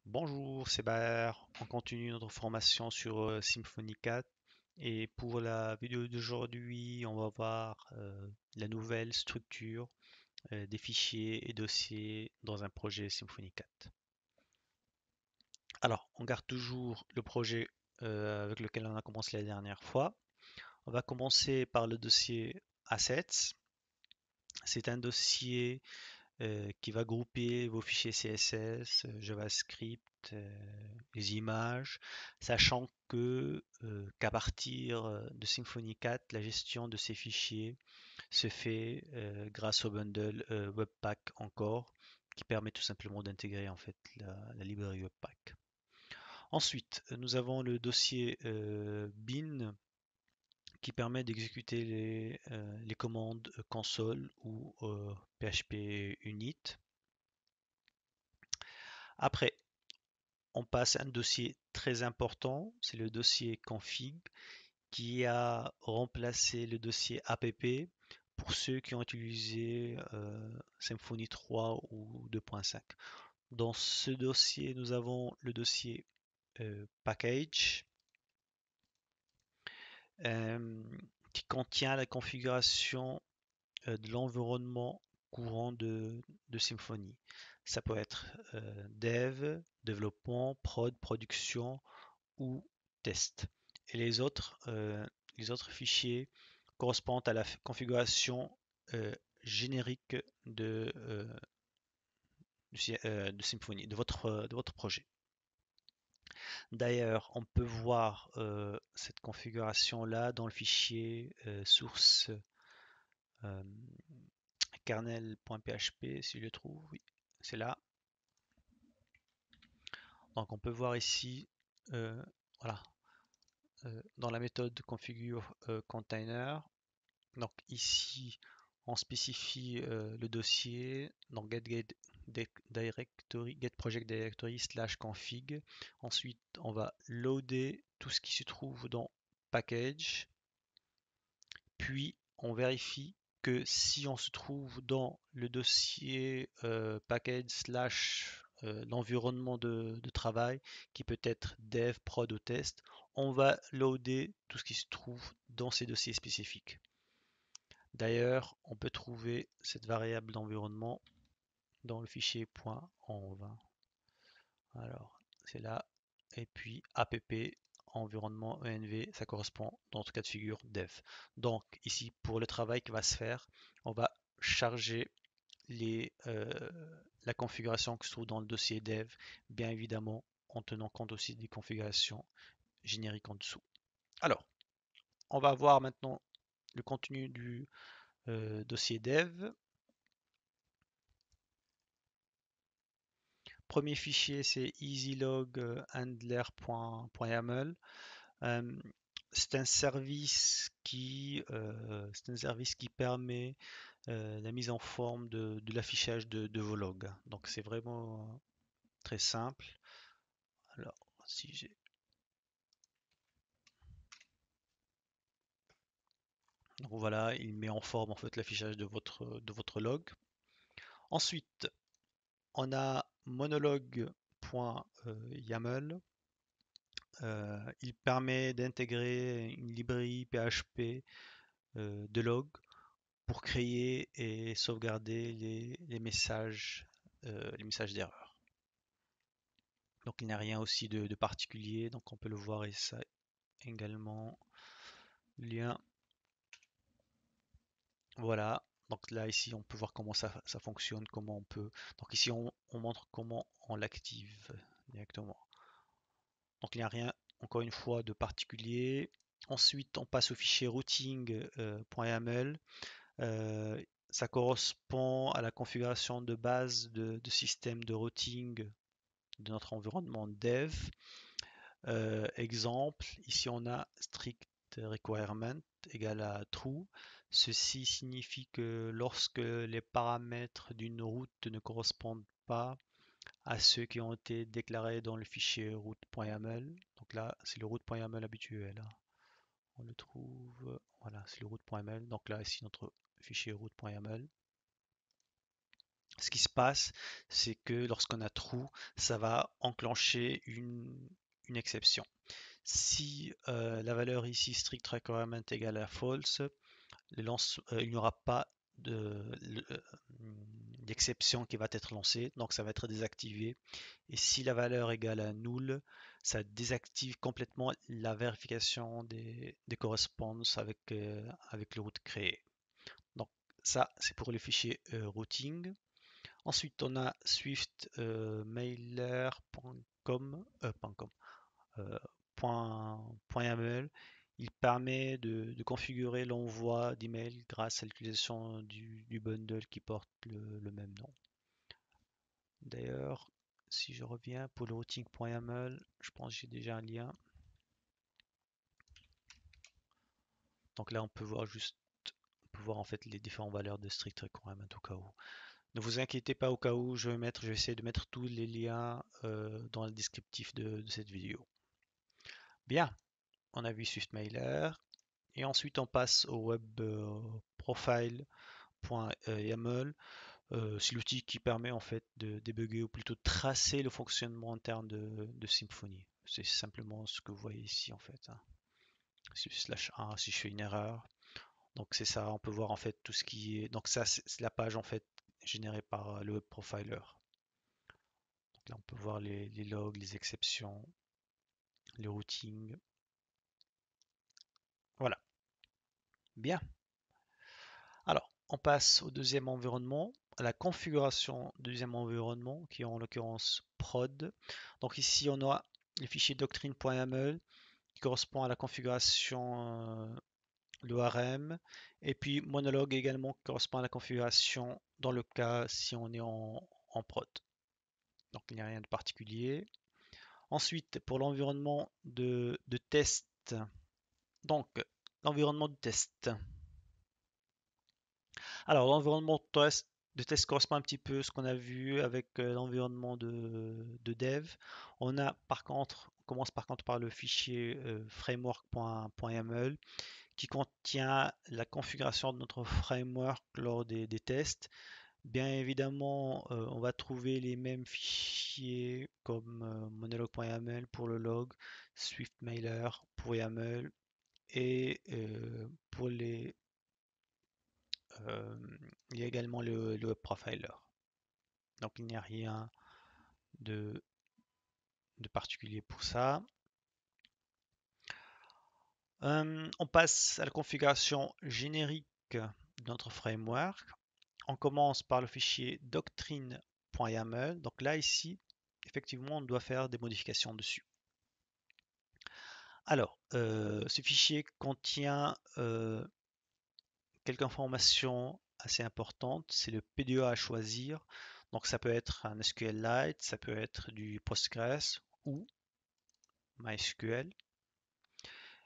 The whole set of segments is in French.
Bonjour, c'est Baer. On continue notre formation sur Symfony 4 et pour la vidéo d'aujourd'hui, on va voir la nouvelle structure des fichiers et dossiers dans un projet Symfony 4. Alors, on garde toujours le projet avec lequel on a commencé la dernière fois. On va commencer par le dossier Assets. C'est un dossier qui va grouper vos fichiers CSS, JavaScript, les images, sachant que qu'à partir de Symfony 4, la gestion de ces fichiers se fait grâce au bundle Webpack encore, qui permet tout simplement d'intégrer en fait la librairie Webpack. Ensuite, nous avons le dossier bin qui permet d'exécuter les commandes console ou PHP unit. Après, on passe à un dossier très important, c'est le dossier config qui a remplacé le dossier app pour ceux qui ont utilisé Symfony 3 ou 2.5. Dans ce dossier, nous avons le dossier package euh, qui contient la configuration de l'environnement courant de Symfony. Ça peut être dev, développement, prod, production ou test. Et les autres fichiers correspondent à la configuration générique de Symfony, de votre projet. D'ailleurs, on peut voir cette configuration-là dans le fichier source euh, kernel.php, si je le trouve, oui, c'est là. Donc on peut voir ici, voilà, dans la méthode configure container. Donc ici, on spécifie le dossier, donc get project directory slash config. Ensuite, on va loader tout ce qui se trouve dans package. Puis, on vérifie que si on se trouve dans le dossier package slash l'environnement de travail, qui peut être dev, prod ou test, on va loader tout ce qui se trouve dans ces dossiers spécifiques. D'ailleurs, on peut trouver cette variable d'environnement dans le fichier .env. Alors, c'est là. Et puis app environnement env, ça correspond dans ce cas de figure dev. Donc ici, pour le travail qui va se faire, on va charger la configuration qui se trouve dans le dossier dev, bien évidemment en tenant compte aussi des configurations génériques en dessous. Alors, on va voir maintenant le contenu du dossier dev. Premier fichier, c'est easyloghandler.yaml. C'est un service qui permet la mise en forme de l'affichage de vos logs. Donc c'est vraiment très simple. Alors, si j'ai donc voilà, il met en forme en fait l'affichage de votre log. Ensuite, on a monologue.yaml. Il permet d'intégrer une librairie PHP de log pour créer et sauvegarder les messages d'erreur. Donc il n'y a rien aussi de particulier, donc on peut le voir et ça également. Lien. Voilà. Donc là ici on peut voir comment ça fonctionne, comment on peut. Donc ici on montre comment on l'active directement. Donc il n'y a rien encore une fois de particulier. Ensuite on passe au fichier routing.yaml. Ça correspond à la configuration de base de système de routing de notre environnement dev. Exemple, ici on a strict requirement égale à true. Ceci signifie que lorsque les paramètres d'une route ne correspondent pas à ceux qui ont été déclarés dans le fichier route.yaml, donc là c'est le route.yaml habituel, hein. On le trouve, voilà, c'est le route.yaml. Donc là ici notre fichier route.yaml. Ce qui se passe, c'est que lorsqu'on a trou, ça va enclencher une exception. Si la valeur ici strict requirement égale à false, il n'y aura pas d'exception qui va être lancée, donc ça va être désactivé. Et si la valeur égale à null, ça désactive complètement la vérification des correspondances avec le route créé. Donc ça, c'est pour les fichiers routing. Ensuite, on a Swift mailer.com, euh, .yaml. Il permet de configurer l'envoi d'email grâce à l'utilisation du bundle qui porte le même nom. D'ailleurs, si je reviens pour le routing.yaml, je pense que j'ai déjà un lien. Donc là, on peut voir en fait les différentes valeurs de strict requirement au cas où. Ne vous inquiétez pas au cas où, je vais essayer de mettre tous les liens dans le descriptif de cette vidéo. Bien, on a vu SwiftMailer et ensuite on passe au web profile.yaml. C'est l'outil qui permet en fait de débugger ou plutôt tracer le fonctionnement interne de Symfony. C'est simplement ce que vous voyez ici en fait, hein. /1 si je fais une erreur. Donc c'est ça, on peut voir en fait tout ce qui est. Donc ça c'est la page en fait générée par le web profiler. Donc là on peut voir les logs, les exceptions, les routings. Voilà. Bien. Alors on passe au deuxième environnement, à la configuration du deuxième environnement qui est en l'occurrence prod. Donc ici on a le fichier doctrine.yaml qui correspond à la configuration l'ORM et puis monologue également qui correspond à la configuration dans le cas si on est en prod. Donc il n'y a rien de particulier. Ensuite, pour l'environnement de test, donc l'environnement de test. Alors l'environnement de test correspond un petit peu à ce qu'on a vu avec l'environnement de dev. On commence par contre par le fichier framework.yaml qui contient la configuration de notre framework lors des tests. Bien évidemment, on va trouver les mêmes fichiers comme monologue.yaml pour le log, swiftmailer pour YAML et euh, il y a également le web profiler. Donc il n'y a rien de, de particulier pour ça. On passe à la configuration générique de notre framework. On commence par le fichier doctrine.yaml. Donc là, ici, effectivement, on doit faire des modifications dessus. Alors, ce fichier contient quelques informations assez importantes. C'est le PDA à choisir. Donc ça peut être un SQLite, ça peut être du Postgres ou MySQL.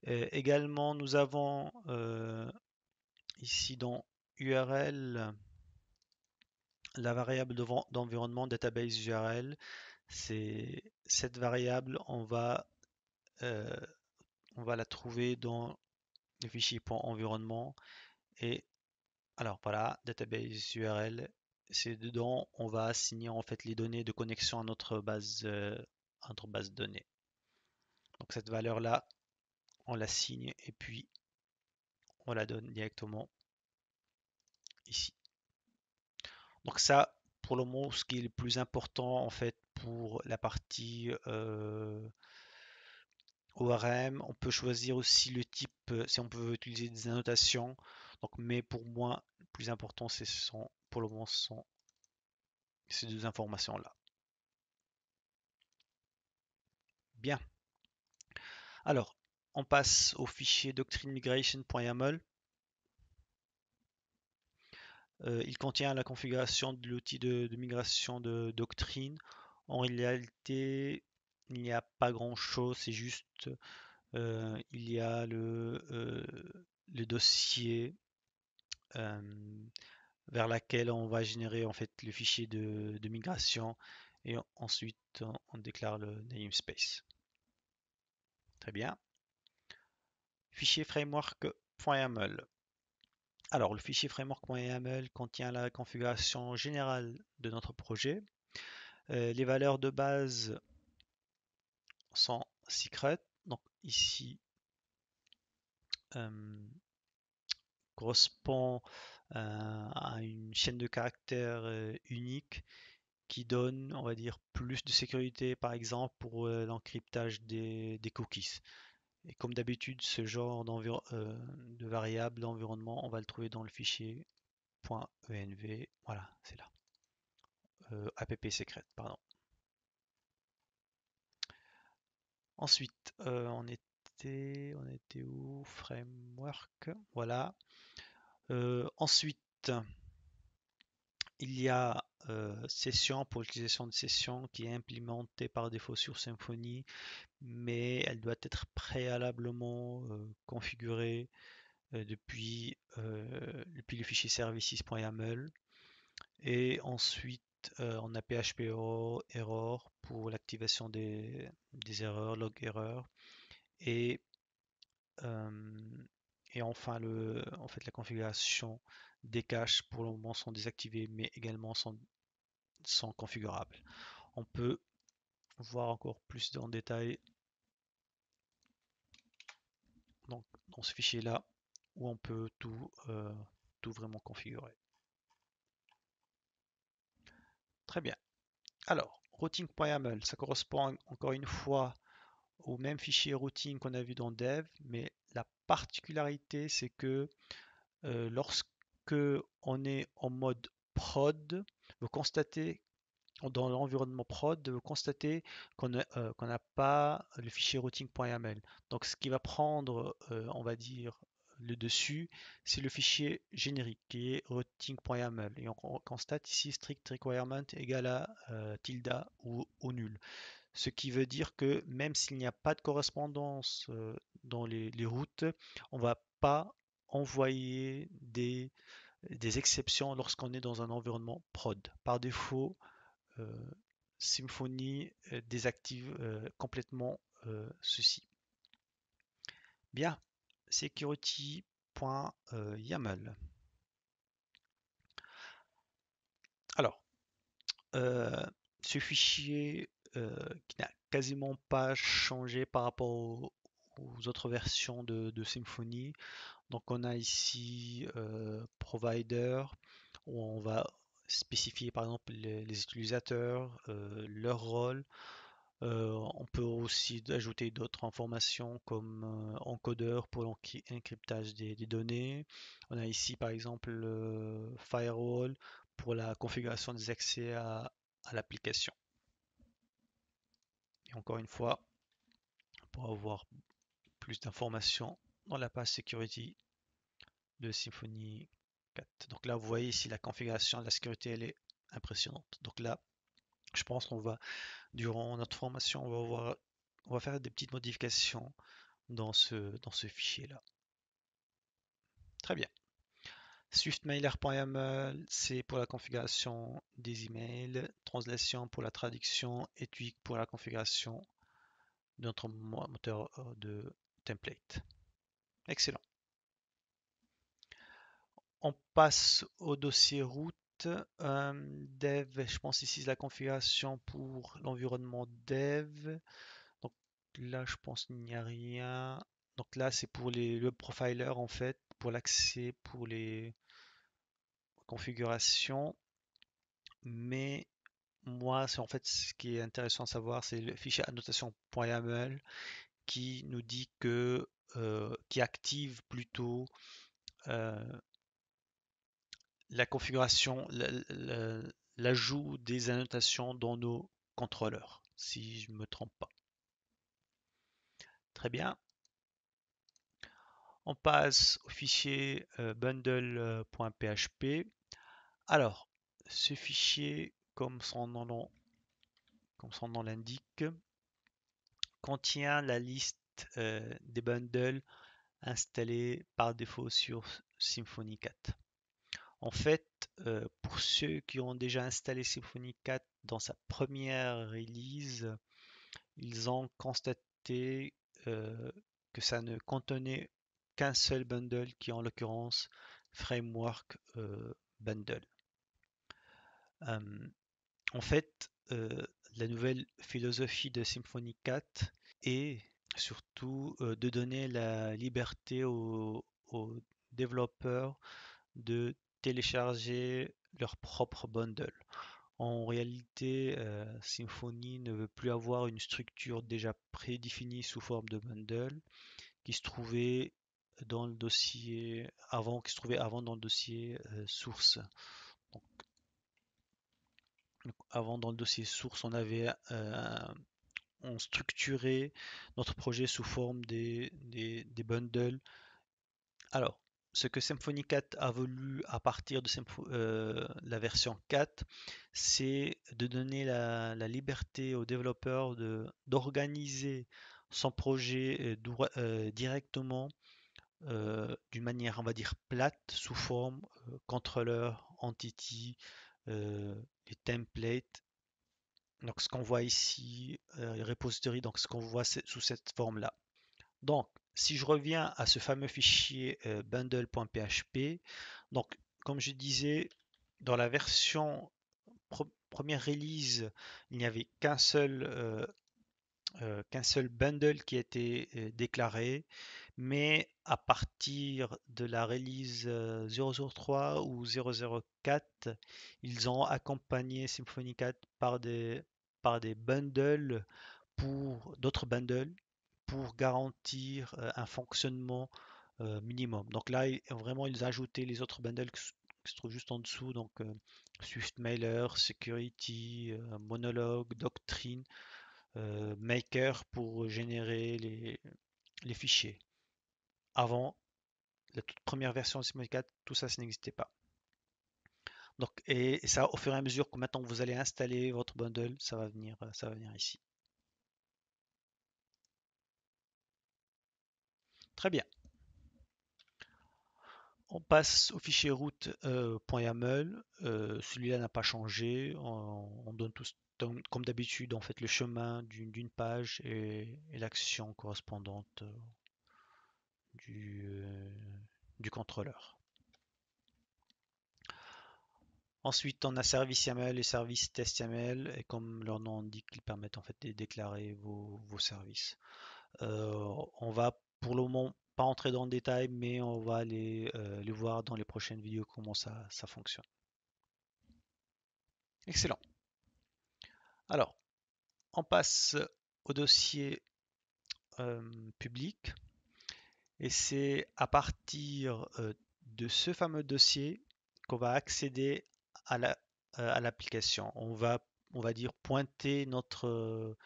Également, nous avons ici dans URL la variable d'environnement database URL. C'est cette variable, on va la trouver dans le fichier .environnement et alors voilà, database URL, c'est dedans, on va assigner en fait les données de connexion à notre base de données. Donc cette valeur-là, on l'assigne et puis on la donne directement ici. Donc ça, pour le moment, ce qui est le plus important en fait pour la partie ORM, on peut choisir aussi le type, si on peut utiliser des annotations. Donc, mais pour moi, le plus important, pour le moment, ce sont ces deux informations-là. Bien. Alors, on passe au fichier doctrine-migration.yaml. Il contient la configuration de l'outil de migration de doctrine. En réalité, il n'y a pas grand-chose, c'est juste il y a le dossier vers laquelle on va générer en fait le fichier de migration et ensuite on déclare le namespace. Très bien. Fichier framework.yaml. Alors, le fichier framework.yaml contient la configuration générale de notre projet. Les valeurs de base sont secret. Donc ici, euh, correspond à une chaîne de caractères unique qui donne, on va dire, plus de sécurité, par exemple, pour l'encryptage des cookies. Et comme d'habitude, ce genre de variable d'environnement, on va le trouver dans le fichier .env. Voilà, c'est là. App secret, pardon. Ensuite, on était où? Framework, voilà. Ensuite, il y a session pour l'utilisation de session qui est implémentée par défaut sur Symfony, mais elle doit être préalablement configurée depuis le fichier services.yaml. Et ensuite, on a PHP error pour l'activation des erreurs, log erreur. Et, euh, et enfin, en fait, la configuration des caches pour le moment sont désactivées, mais également sont configurables. On peut voir encore plus en détail donc, dans ce fichier-là où on peut tout vraiment configurer. Très bien. Alors, routing.yaml, ça correspond encore une fois au même fichier routing qu'on a vu dans dev, mais la particularité, c'est que lorsque on est en mode prod, vous constatez dans l'environnement prod, vous constatez qu'on n'a pas le fichier routing.yaml. Donc ce qui va prendre, on va dire, le dessus, c'est le fichier générique qui est routing.yaml. Et on constate ici strict requirement égale à tilde ou nul. Ce qui veut dire que même s'il n'y a pas de correspondance dans les routes, on ne va pas envoyer des exceptions lorsqu'on est dans un environnement prod. Par défaut, euh, Symfony désactive complètement ceci. Bien, security.yaml. Alors, euh, ce fichier qui n'a quasiment pas changé par rapport aux autres versions de Symfony. Donc on a ici provider où on va spécifier par exemple les utilisateurs, leur rôle. On peut aussi ajouter d'autres informations comme encodeur pour l'encryptage des données. On a ici par exemple le firewall pour la configuration des accès à l'application. Et encore une fois, pour avoir plus d'informations dans la page security de Symfony 4. Donc là, vous voyez ici la configuration de la sécurité, elle est impressionnante. Donc là, je pense qu'on va, durant notre formation, on va faire des petites modifications dans ce fichier-là. Très bien. Swiftmailer.yaml, c'est pour la configuration des emails, Translation pour la traduction et Tweak pour la configuration de notre moteur de template. Excellent. On passe au dossier route. Dev, je pense ici c'est la configuration pour l'environnement dev. Donc là, je pense qu'il n'y a rien. Donc là, c'est pour le profiler en fait, pour l'accès, pour les configurations. Mais moi, c'est en fait ce qui est intéressant à savoir, c'est le fichier annotation.yaml qui nous dit qui active plutôt euh, la configuration, l'ajout des annotations dans nos contrôleurs, si je ne me trompe pas. Très bien. On passe au fichier bundle.php. Alors, ce fichier, comme son nom l'indique, contient la liste des bundles installés par défaut sur Symfony 4. En fait, pour ceux qui ont déjà installé Symfony 4 dans sa première release, ils ont constaté que ça ne contenait qu'un seul bundle qui est en l'occurrence framework bundle. En fait, la nouvelle philosophie de Symfony 4 est surtout de donner la liberté aux développeurs de télécharger leur propre bundle. En réalité, Symfony ne veut plus avoir une structure déjà prédéfinie sous forme de bundle qui se trouvait dans le dossier avant, qui se trouvait avant dans le dossier source. Donc, avant dans le dossier source, on structurait notre projet sous forme des bundles. Alors, ce que Symfony 4 a voulu à partir de la version 4, c'est de donner la liberté aux développeurs d'organiser son projet directement d'une manière, on va dire, plate, sous forme contrôleur, entity, les templates. Donc, ce qu'on voit ici, repository, donc ce qu'on voit sous cette forme-là. Donc, si je reviens à ce fameux fichier bundle.php, donc comme je disais, dans la version première release, il n'y avait qu'un seul bundle qui a été déclaré, mais à partir de la release 003 ou 004, ils ont accompagné Symfony 4 par des bundles pour d'autres bundles pour garantir un fonctionnement minimum. Donc là, vraiment, ils ont ajouté les autres bundles qui se trouvent juste en dessous, donc Swift Mailer, Security, Monologue, Doctrine, Maker pour générer les fichiers. Avant, la toute première version de Symfony 4, tout ça, ça n'existait pas. Donc, et ça, au fur et à mesure que maintenant vous allez installer votre bundle, ça va venir ici. Très bien. On passe au fichier route.yaml. Celui-là n'a pas changé. On donne tous, comme d'habitude, en fait, le chemin d'une page et l'action correspondante du, euh, du contrôleur. Ensuite, on a service YAML et service test YAML, et comme leur nom indique, ils permettent en fait de déclarer vos services. On va pour le moment pas entrer dans le détail, mais on va les voir dans les prochaines vidéos comment ça fonctionne. Excellent. Alors, on passe au dossier public, et c'est à partir de ce fameux dossier qu'on va accéder à à l'application. On va dire, pointer notre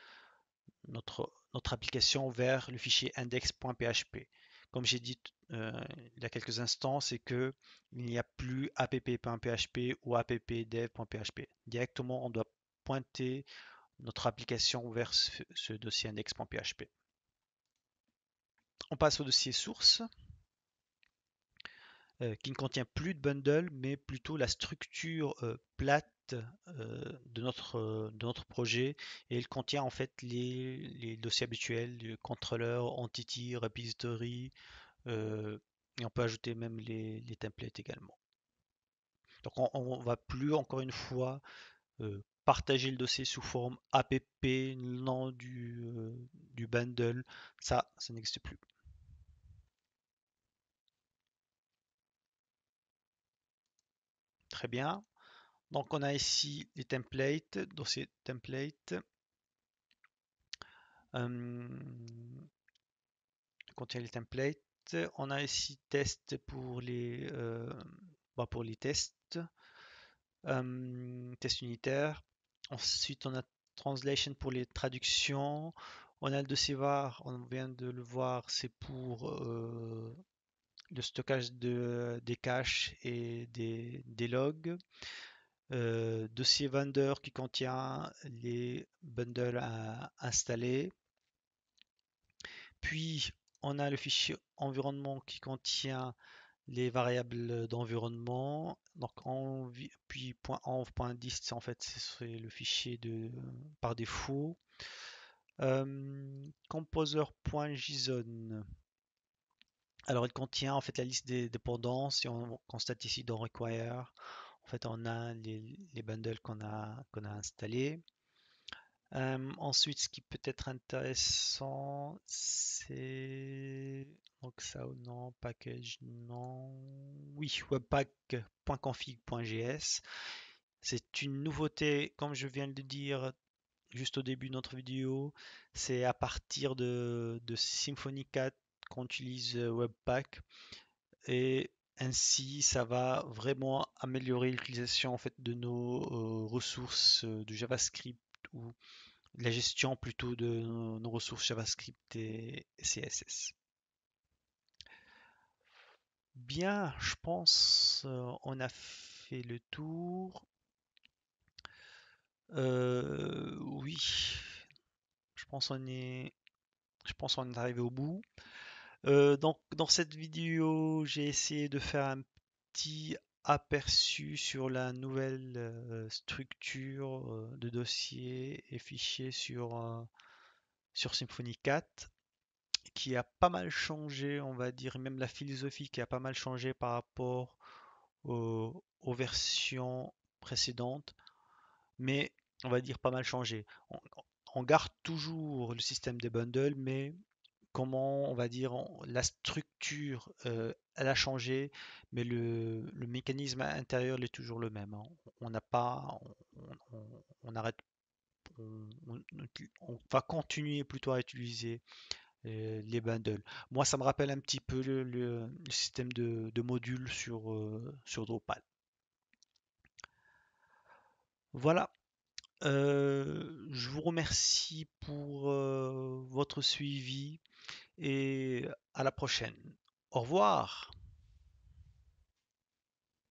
application vers le fichier index.php. Comme j'ai dit il y a quelques instants, c'est que il n'y a plus app.php ou appdev.php. Directement, on doit pointer notre application vers ce dossier index.php. On passe au dossier source qui ne contient plus de bundle, mais plutôt la structure plate de notre projet. Et il contient en fait les dossiers habituels, le contrôleur, entity, repository, et on peut ajouter même les templates également. Donc on va plus encore une fois partager le dossier sous forme app, le nom du bundle, ça n'existe plus. Très bien. Donc on a ici les templates, dossier template. Contient les templates. On a ici test pour les tests, tests unitaires. Ensuite, on a translation pour les traductions. On a le dossier var, on vient de le voir, c'est pour le stockage des caches et des logs. Dossier vendor qui contient les bundles à installer. Puis on a le fichier environnement qui contient les variables d'environnement. Donc puis .env.dist en fait c'est le fichier par défaut. Composer.json Alors, il contient en fait la liste des dépendances et on constate ici dans Require. En fait, on a les bundles qu'on a installés. Ensuite, ce qui peut être intéressant, c'est donc ça ou non, package non. Oui, webpack.config.js. C'est une nouveauté, comme je viens de le dire juste au début de notre vidéo. C'est à partir de Symfony 4 qu'on utilise Webpack et ainsi ça va vraiment améliorer l'utilisation en fait de nos ressources de JavaScript ou la gestion plutôt de nos ressources JavaScript et CSS. Bien, je pense on a fait le tour. Oui, je pense on est arrivé au bout. Donc, dans cette vidéo, j'ai essayé de faire un petit aperçu sur la nouvelle structure de dossiers et fichiers sur Symfony 4, qui a pas mal changé, on va dire, même la philosophie qui a pas mal changé par rapport aux versions précédentes, mais on va dire pas mal changé. On garde toujours le système des bundles, mais comment on va dire la structure elle a changé, mais le mécanisme intérieur il est toujours le même, hein. On n'a pas, on arrête, on va continuer plutôt à utiliser les bundles. Moi, ça me rappelle un petit peu le système de modules sur Drupal. Voilà. Je vous remercie pour votre suivi et à la prochaine. Au revoir.